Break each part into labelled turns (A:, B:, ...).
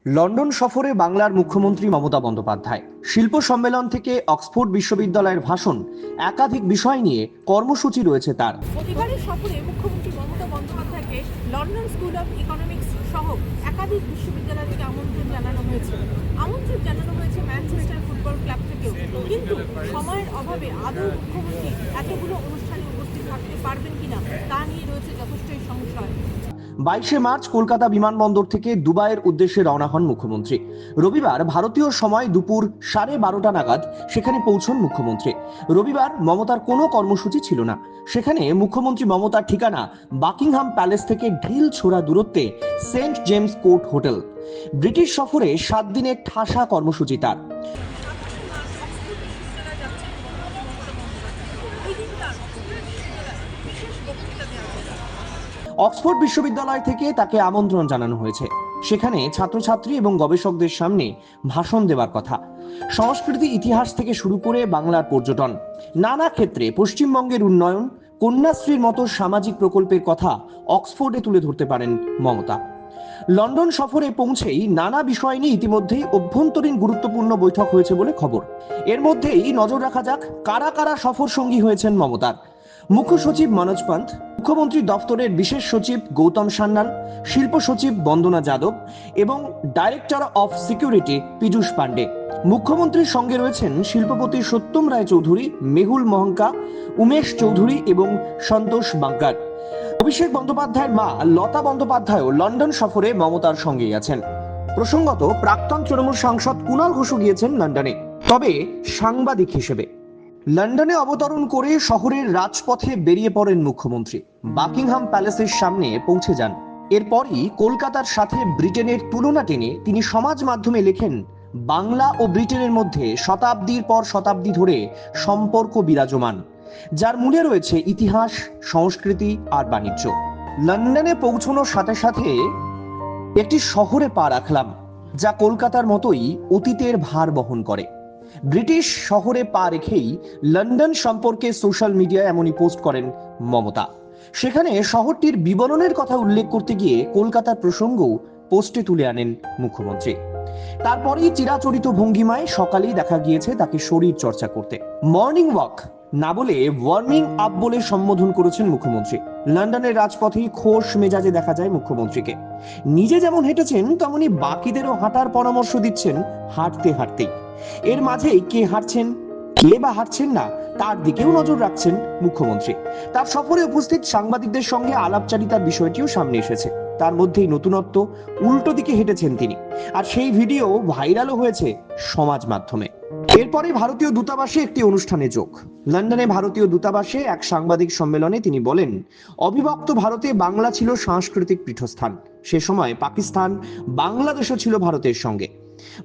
A: London সফরে বাংলার মুখ্যমন্ত্রী মমতা বন্দ্যোপাধ্যায়। শিল্প সম্মেলন থেকে অক্সফোর্ড বিশ্ববিদ্যালয়ের ভাষণ, একাধিক বিষয় নিয়ে কর্মসূচি রয়েছে তার।
B: প্রতিবারের সফরে মুখ্যমন্ত্রী মমতা বন্দ্যোপাধ্যায়কে লন্ডন স্কুল অফ ইকোনমিক্স সহ একাধিক বিশ্ববিদ্যালয় থেকে আমন্ত্রণ জানানো হয়েছে ম্যানচেস্টার ফুটবল ক্লাব থেকেও। কিন্তু সময়ের অভাবে আদৌ মুখ্যমন্ত্রী এতগুলো অনুষ্ঠানে উপস্থিত থাকতে পারবেন কিনা তা নিয়ে রয়েছে যথেষ্টই সংশয়।
A: 22শে মার্চ কলকাতা বিমানবন্দর থেকে দুবাইয়ের উদ্দেশ্যে রওনা হন মুখ্যমন্ত্রী। রবিবার ভারতীয় সময় দুপুর 12:30 নাগাদ সেখানে পৌঁছন মুখ্যমন্ত্রী। রবিবার মমতার কোনো কর্মসূচি ছিল না। সেখানে মুখ্যমন্ত্রী মমতার ঠিকানা বাকিংহাম প্যালেস থেকে ঢিল ছোড়া দূরত্বে Saint James Court Hotel. British সফরে 7 দিনের ঠাসা কর্মসূচি তার। অক্সফোর্ড বিশ্ববিদ্যালয় থেকে তাকে আমন্ত্রণ জানানো হয়েছে। সেখানে ছাত্রছাত্রী এবং গবেষকদের সামনে ভাষণ দেওয়ার কথা। সংস্কৃতি, ইতিহাস থেকে শুরু করে বাংলার পর্যটন, নানা ক্ষেত্রে পশ্চিমবঙ্গের উন্নয়ন, কন্যাশ্রীর মতো সামাজিক প্রকল্পের কথা অক্সফোর্ডে তুলে ধরতে পারেন মমতা। লন্ডন সফরে পৌঁছেই নানা বিষয় নিয়ে ইতিমধ্যেই অভ্যন্তরীণ গুরুত্বপূর্ণ বৈঠক হয়েছে বলে খবর। এর মধ্যেই নজর রাখা যাক কারা কারা সফর সঙ্গী হয়েছেন মমতার। মুখ্য সচিব মনোজ পান্ত, মুখ্যমন্ত্রী দফতরের বিশেষ সচিব গৌতম সান্যাল, শিল্প সচিব বন্দনা যাদব এবং director of security Piyush Pandey. মুখ্যমন্ত্রীর সঙ্গে রয়েছেন শিল্পপতি সত্যম রায় চৌধুরী, মেহুল মহঙ্কা, উমেশ চৌধুরী এবং সন্তোষ বাঙ্কার। অভিষেক বন্দ্যোপাধ্যায়ের মা লতা বন্দ্যোপাধ্যায়ও লন্ডন সফরে মমতার সঙ্গেই আছেন। প্রসঙ্গত, প্রাক্তন তৃণমূল সাংসদ কুণাল ঘোষও গিয়েছেন লন্ডনে, তবে সাংবাদিক হিসেবে। লন্ডনে অবতরণ করে শহরের রাজপথে বেরিয়ে পড়েন মুখ্যমন্ত্রী। বাকিংহাম প্যালেসের সামনে পৌঁছে যান। এরপরই কলকাতার সাথে ব্রিটেনের তুলনা টেনে তিনি সমাজ মাধ্যমে লেখেন, বাংলা ও ব্রিটেনের মধ্যে শতাব্দীর পর শতাব্দী ধরে সম্পর্ক বিরাজমান, যার মূলে রয়েছে ইতিহাস, সংস্কৃতি আর বাণিজ্য। লন্ডনে পৌঁছানোর সাথে সাথে একটি শহরে পা রাখলাম যা কলকাতার মতোই অতীতের ভার বহন করে। ব্রিটিশ শহরে পা রেখেই লন্ডন সম্পর্কে সোশ্যাল মিডিয়ায় এমনই পোস্ট করেন মমতা। সেখানে শহরটির বিবরণের কথা উল্লেখ করতে গিয়ে কলকাতার প্রসঙ্গও পোস্টে তুলে আনেন মুখ্যমন্ত্রী। তারপরেই চিরাচরিত ভঙ্গিমায় সকালেই দেখা গিয়েছে তাকে শরীর চর্চা করতে। মর্নিং ওয়াক না বলে ওয়ার্মিং আপ বলে সম্বোধন করেছেন মুখ্যমন্ত্রী। লন্ডনের রাজপথেই খোশ মেজাজে দেখা যায় মুখ্যমন্ত্রীকে। নিজে যেমন হেঁটেছেন তেমনি বাকিদেরও হাঁটার পরামর্শ দিচ্ছেন হাঁটতে হাঁটতেই। এর মাঝেই কে হাঁটছেন, কে বা হাঁটছেন না তার দিকেও নজর রাখছেন মুখ্যমন্ত্রী। তার সফরে উপস্থিত সাংবাদিকদের সঙ্গে আলাপচারিতার বিষয়টিও সামনে এসেছে। তার মধ্যেই নতুনত্ব, উল্টো দিকে হেঁটেছেন তিনি, আর সেই ভিডিও ভাইরালও হয়েছে সমাজ মাধ্যমে। এরপরে ভারতীয় দূতাবাসে একটি অনুষ্ঠানে যোগ। লন্ডনে ভারতীয় দূতাবাসে এক সাংবাদিক সম্মেলনে তিনি বলেন, অবিভক্ত ভারতে বাংলা ছিল সাংস্কৃতিক পীঠস্থান। সে সময় পাকিস্তান, বাংলাদেশও ছিল ভারতের সঙ্গে।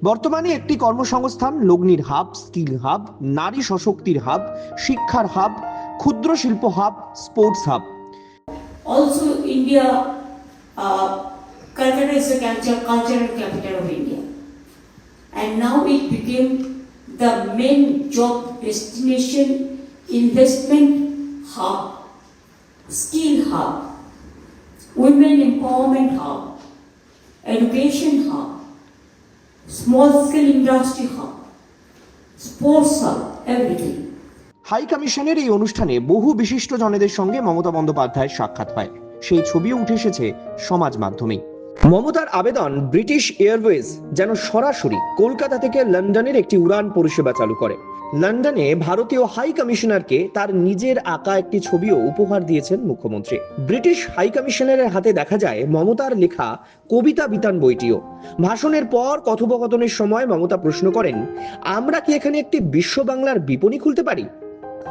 A: বর্তমানে একটি কর্মসংস্থান, লগ্নির হাব, স্কিল হাব, নারী সশক্তির হাব, শিক্ষার হাব, ক্ষুদ্র শিল্প hub, sports hub.
C: Also, India, Calcutta is the cultural capital of India, and now it became the main job destination, investment hub, skill hub, women empowerment hub, education hub, small scale industry hub, sports hub, everything.
A: High কমিশনের এই অনুষ্ঠানে বহু বিশিষ্ট জনেদের সঙ্গে মমতা বন্দ্যোপাধ্যায়ের সাক্ষাৎ হয়। সেই ছবিও উঠে এসেছে সমাজ মাধ্যমে। মমতার আবেদন, ব্রিটিশ এয়ারওয়েজ যেন সরাসরি কলকাতা থেকে লন্ডনের একটি উড়ান পরিষেবা চালু করে। লন্ডনে ভারতীয় হাই কমিশনারকে তার নিজের আঁকা একটি ছবিও উপহার দিয়েছেন মুখ্যমন্ত্রী। ব্রিটিশ হাই কমিশনারের হাতে দেখা যায় মমতার লেখা কবিতা বিতান বইটিও। ভাষণের পর কথোপকথনের সময় মমতা প্রশ্ন করেন, আমরা কি এখানে একটি বিশ্ব বাংলার বিপণী খুলতে পারি?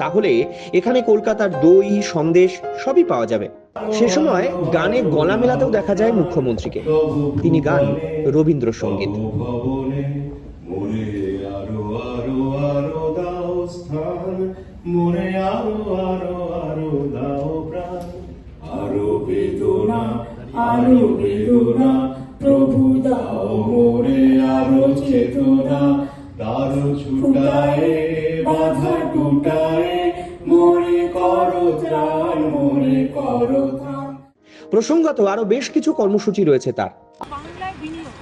A: তাহলে এখানে কলকাতার দই, সন্দেশ সবই পাওয়া যাবে। সে সময় গানে গলা মেলাতেও দেখা যায় মুখ্যমন্ত্রীকে। তিনি গান রবীন্দ্রসঙ্গীত।
C: প্রভু দাও মোরে আরো চেতনা, দারু ছুটায়ে বাধা টুটায়ে মোরে করো ত্রাণ, মোরে করো ত্রাণ।
A: প্রসঙ্গত আরো বেশ কিছু কর্মসূচি রয়েছে তার।
B: বাংলায় বিনিয়োগ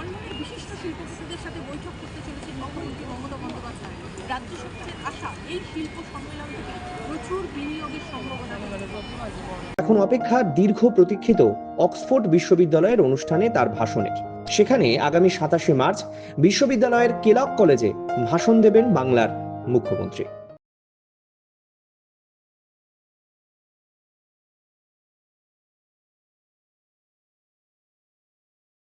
B: লন্ডনের বিশিষ্ট শিল্পপতিদের সাথে বৈঠক করতে চলেছেন মুখ্যমন্ত্রী মমতা বন্দ্যোপাধ্যায়। রাজ্য সরকারের আশা এই শিল্প সম্মেলন থেকে প্রচুর বিনিয়োগের সম্ভাবনা রয়েছে।
A: এখন অপেক্ষা দীর্ঘ প্রতীক্ষিত অক্সফোর্ড বিশ্ববিদ্যালয়ের অনুষ্ঠানে তার ভাষণের। সেখানে আগামী 27শে মার্চ বিশ্ববিদ্যালয়ের কেলক কলেজে ভাষণ দেবেন বাংলার মুখ্যমন্ত্রী।